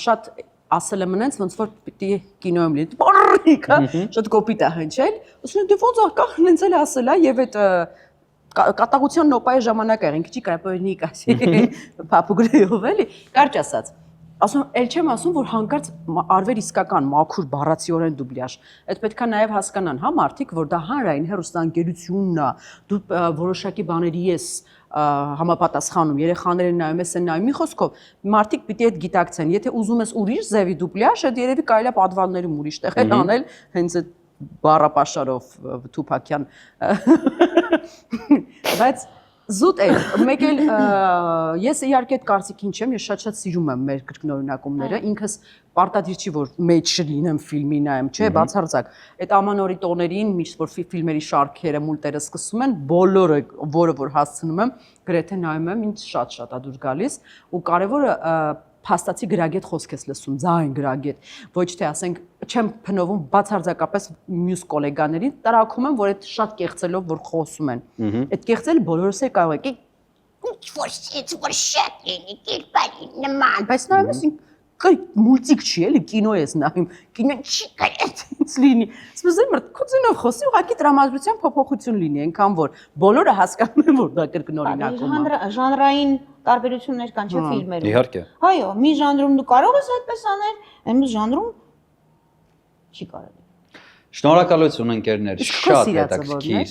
շատ ասել եմ նենց ոնց որ պիտի կինո եմ լինի բառիկա շատ կոպիտ է հնչել ասում եմ դե ոնց ակախ նենց էլ ասել է եւ այդ կատաղության նոպայի ժամանակ եղին քիչ կրապոյնիկ ասի փափուգրեով էլի կարճ ասած Ասում էլ չեմ ասում, որ հանկարծ արվեր իսկական մաքուր բառացիորեն դուբլյաժ։ Այդ պետքա նաև հասկանան, հա, մարդիկ, որ դա հանրային հեռուստաընկերությունն է, դու որոշակի բաների ես համապատասխանում, երեխաները նայում ես, նայում։ Մի խոսքով, մարդիկ պիտի այդ գիտակցեն, եթե ուզում ես ուրիշ ձևի դուբլյաժ, այդ երևի կարելի է պատվալներում ուրիշ տեղ անել, հենց այդ բառապաշարով Թուփակյան։ Բայց զուտ է, մեկ էլ ես իհարկե այդ կարծիքին չեմ, ես շատ սիրում եմ մեր կրկնօրինակումները, ինքս պարտադիր չի որ մեջ լինեմ ֆիլմի նայեմ, չէ, բացարձակ։ Այդ ամանորի տոներին, միշտ որ ֆիլմերի շարքերը, մուլտերը սկսում են, բոլորը, որը որ հասցնում եմ, գրեթե նայում եմ, ինձ շատ է դուր գալիս, ու կարևորը փաստացի գրագետ խոսք ես լսում, ձայն գրագետ, ոչ թե ասենք չեմ փնովում բացարձակապես մյուս գոլեգաներին, տարակում եմ, որ այդ շատ կեղծելով որ խոսում են։ Այդ կեղծել բոլորս է կարող է որ շատ լինի, կերպարի նման, բայց նայում ես մուլտիկ չի էլի, կինո ես նայում, կինոն չի կարելի լինի։ Սպասեմ, քո ձենով խոսի, ուղղակի տրամադրության փոփոխություն լինի, այնքան որ բոլորը հասկանում են, որ դա կրկնօրինակում է։ Ժանրային տարբերություններ կան չէ ֆիլմերում։ Իհարկե։ Այո, մի ժանրում դու կարող ես այդպես անել, այն մյուս ժանրում չի կարելի։ Շնորհակալություն ընկերներ, շատ հետաքրքիր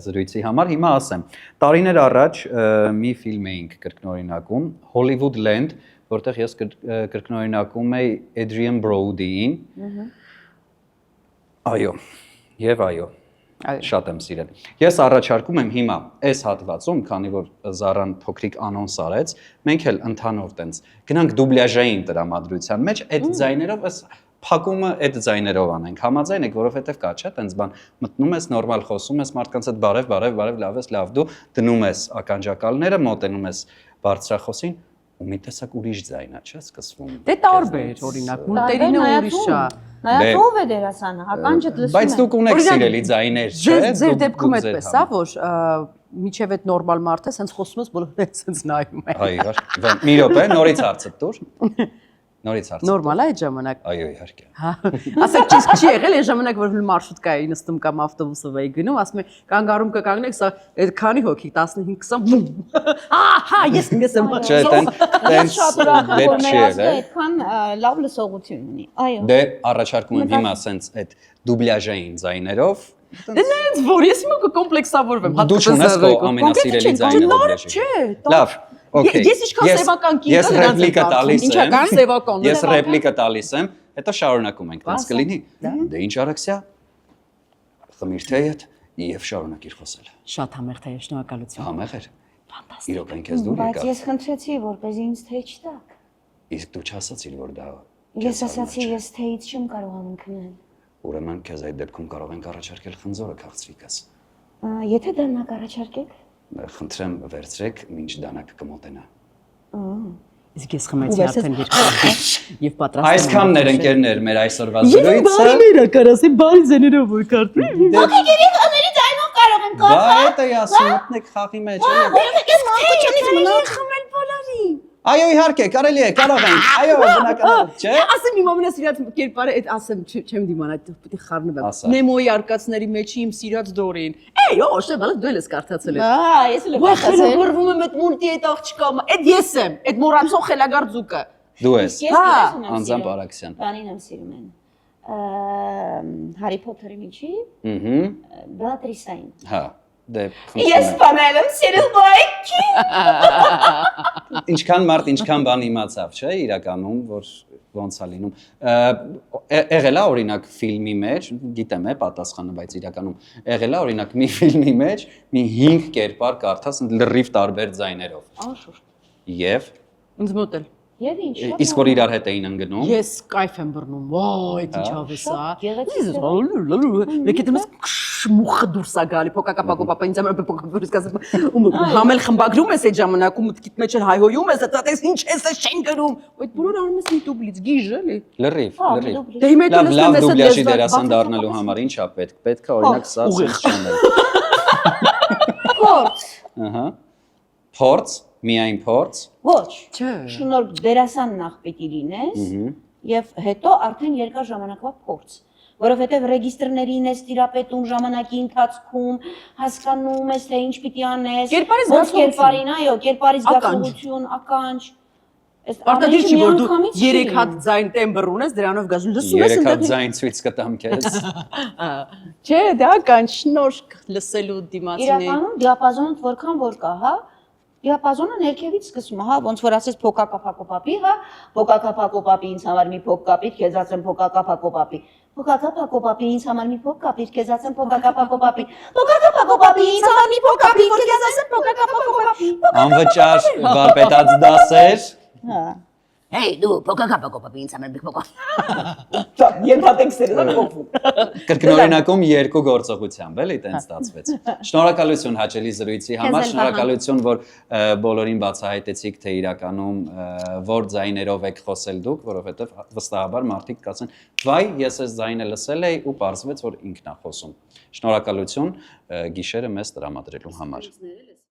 զրույցի համար։ Հիմա ասեմ, տարիներ առաջ մի ֆիլմ էինք կրկնօրինակում, Hollywoodland, որտեղ ես կրկնօրինակում էի Adrian Brody-ին։ Այո, եւ այո։ Շատ եմ սիրել։ Ես առաջարկում եմ հիմա այս հատվածում, քանի որ Զարան փոքրիկ անոնս արեց, մենք էլ ընդհանուր տենց գնանք դուբլյաժային տրամադրության մեջ, այդ ձայներով այս փակումը այդ ձայներով անենք։ Համաձայն եք, որովհետև կա չէ, տենց բան մտնում ես, նորմալ խոսում ես, մարդկանց հետ բարև, լավ ես, լավ դու դնում ես ականջակալները, մոտենում ես բարձրախոսին ու մի տեսակ ուրիշ ձայն է, չէ՞, սկսվում։ Դե տարբեր, օրինակ, մուլտերինը ուրիշ է։ Նայած ով է դերասանը, ականջդ լսում է։ Բայց դուք ունեք սիրելի ձայներ, չէ՞։ Ձեր դեպքում այդպես է, որ միջև այդ նորմալ մարդը սենց խոսում ես, բոլորը սենց նայում են։ Այո, մի րոպե, նորից հարցը տուր։ Նորից հարցը։ Նորմալ է այդ ժամանակ։ Այո, իհարկե։ Ասեք ճիշտ չի եղել այն ժամանակ, որ մարշրուտկայի նստում կամ ավտոբուսով էի գնում, ասում եմ կանգառում կկանգնեք, սա այդ քանի հոգի 15-20։ Ահա, ես եմ։ Չէ, տենց շատ ուրախ եմ, որ մեր ազգը այդքան լավ լսողություն ունի։ Այո։ Դե առաջարկում եմ հիմա սենց այդ դուբլյաժային ձայներով։ Դե նենց որ ես հիմա կոմպլեքսավորվեմ, Դու չունես քո ամենասիրելի ձայնը դուբլյաժի։ Չէ, լավ։ Okay. Ես ինչքան սևական կին ես ռեպլիկա տալիս եմ։ Ինչական սևական։ Ես ռեպլիկա տալիս եմ, հետո շարունակում ենք, տենց կլինի։ Դե ինչ արաքսյա։ Խմիր թեյդ եւ շարունակիր խոսել։ Շատ համեղ թեյ, շնորհակալություն։ Համեղ էր։ Ֆանտաստիկ։ Իրոք են քեզ դուր Բայց եկա։ ես խնդրեցի, որպեսզի ինձ թեյ չտաք։ Իսկ դու չասացիր, որ դա։ Ես ասացի, ես թեյից չեմ կարողանում քնել։ Ուրեմն քեզ այդ դեպքում կարող ենք առաջարկել խնձորը քաղցրիկս։ Եթե դանակ առաջարկեք։ Խնդրեմ վերցրեք, ինչ դանակը կմոտենա։ Իսկ ես խմեցի արդեն երկու եւ պատրաստ եմ։ Այսքանն էր ընկերներ մեր այսօրվա զրույցը։ Բարիներ կարասի, բարի զեներով որ կարդի։ Ոգի երեխաների ձայնով կարող են Բա դա է ասում, մտնեք խաղի մեջ։ Որովհետեւ ես մանկությունից մնաց խմել բոլորի։ Այո, իհարկե, կարելի է, կարող ենք։ Այո, բնականաբար, չէ։ Ասեմ իմ ամենասիրած կերպարը, այդ ասեմ, չեմ դիմանա, պիտի խառնվեմ։ Նեմոյի արկածների մեջ իմ սիրած Դորին։ Էյ, օ, շեբալը դու ես կարդացել ես։ Ահա, ես էլ եմ կարդացել։ Ո՞ղ գրվում եմ այդ մուլտի այդ աղջկա։ Այդ ես եմ, այդ մոռացող խելագարձուկը։ Դու ես։ Անձամբ Արաքսյան։ Բանին եմ սիրում են։ Հարի Փոթերի միջի։ Բլատրիսային։ Հա, դե Ես բանել եմ սիրել բայքի։ Ինչքան մարդ, ինչքան բան իմացավ, չէ, իրականում, որ ոնց է լինում։ Եղել է օրինակ ֆիլմի մեջ, գիտեմ է պատասխանը, բայց իրականում եղել է օրինակ մի ֆիլմի մեջ մի 5 կերպար կարդաս լրիվ տարբեր ձայներով։ Անշուշտ։ Եւ Ինձ մոտ էլ։ Եվ ինչ։ իսկ որ իրար հետ էին ընկնում։ Ես կայֆ եմ բռնում։ Վայ, այդ ինչ ավես է։ Գեղեցիկ։ Մեկ դեմս մուխը դուրս է գալի, փոկակապակո պապա ինձ համար փոկակապուրս կասեմ։ Համել խմբագրում ես այդ ժամանակում մտքիդ մեջ հայհոյում ես, դա տես ինչ ես չեն գրում։ Այդ բոլորը անում ես մի դուբլից, գիժ էլի։ Լրիվ։ Դե հիմա դու Լավ դուբլյաժի դերասան դառնալու համար ի՞նչ է պետք։ Պետք է օրինակ սա չանել։ Փորձ։ Ահա։ Փորձ, միայն փորձ։ Ոչ։ Չէ։ Շնորհք դերասան նախ պիտի լինես եւ հետո արդեն երկար ժամանակվա փորձ, որովհետեւ ռեգիստրներին ես տիրապետում ժամանակի ընթացքում, հասկանում ես թե ինչ պիտի անես, Կերպարի ոնց զգացողություն։ կերպարին, այո, կերպարի զգացողություն, ականջ։ Պարտադիր չի որ դու 3 հատ ձայն տեմբր ունես, դրանով գազ լսում ես 3 հատ ձայն ցույց կտամ քեզ։ Չէ, դա կան շնորհք լսելու դիմացիների։ Իրականում դիապազոնը որքան որ կա, հա, դիապազոնը ներքևից սկսում է, հա, ոնց որ ասես փոկակափակոպապի, հա, փոկակափակոպապի ինձ համար մի փոկ կապիր, քեզ ասեմ փոկակափակոպապի։ Փոկակափակոպապի ինձ համար մի փոկ կապիր, քեզ ասեմ փոկակափակոպապի։ Փոկակափակոպապի ինձ համար մի փոկ կապիր, քեզ ասեմ փոկակափակոպապի։ Անվճար վարպետաց դասեր։ Հա։ Hey, դու փոկակափակոպապի ինձ համար մի փոկա։ Ենթատեքստերը փոխվում։ Կրկնօրինակում երկու գործողությամբ էլի տենց ստացվեց։ Շնորհակալություն հաճելի զրույցի համար, շնորհակալություն, որ բոլորին բացահայտեցիք, թե իրականում որ ձայներով եք խոսել դուք, որովհետև վստահաբար մարդիկ կասեն, վայ, ես այս ձայնը լսել էի ու պարզվեց, որ ինքն է խոսում։ Շնորհակալություն գիշերը մեզ տրամադրելու համար։